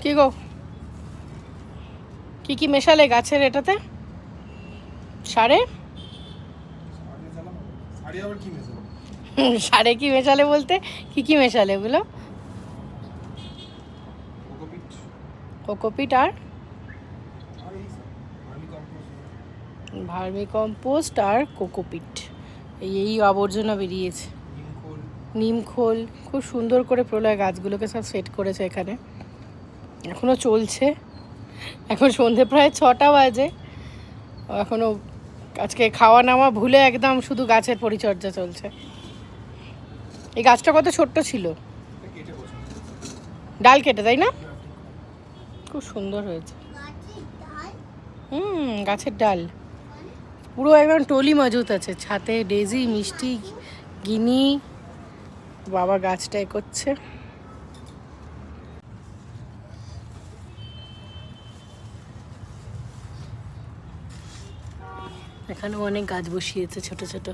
কি গো, কি কি মেশালে গাছের এটাতে? সারে সারে কি মেশালে বলতে কি কি মেশালে ওগুলো? কোকোপিট আর ভার্মি কম্পোস্ট আর কোকোপিট, এই আবর্জনা বেরিয়েছে। নিমখোল খুব সুন্দর করে প্রলয় গাছগুলোকে সব সেট করেছে এখানে। এখনও চলছে, এখন সন্ধে প্রায় 6টা বাজে, এখনও আজকে খাওয়া নাওয়া ভুলে একদম শুধু গাছের পরিচর্যা চলছে। এই গাছটা কত ছোট্ট ছিল, ডাল কেটে, তাই না? খুব সুন্দর হয়েছে। গাছের ডাল পুরো একদম টলি মজুত আছে ছাতে। ডেজি, মিষ্টি, গিনি, বাবা গাছটা করছে। এখানে অনেক গাছ বসিয়েছে ছোট ছোট।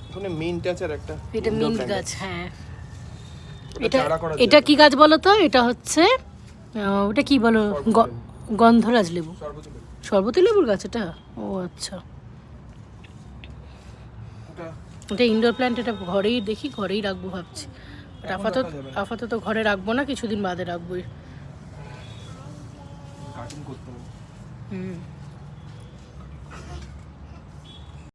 এখানে মিন্ট আছে আর একটা, এটা মিন্ট গাছ। হ্যাঁ, এটা কি গাছ বলো তো? এটা হচ্ছে ওটা কি বলো? গন্ধরাজ লেবু, শরবতী লেবুর গাছ এটা। ও আচ্ছা, এটা ইনডোর প্ল্যান্ট। এটা ঘরেই দেখি, ঘরেই রাখবো ভাবছি। আপাতত ঘরে রাখবো না, কিছুদিন বাদে রাখবো। কাটিং করতে হবে।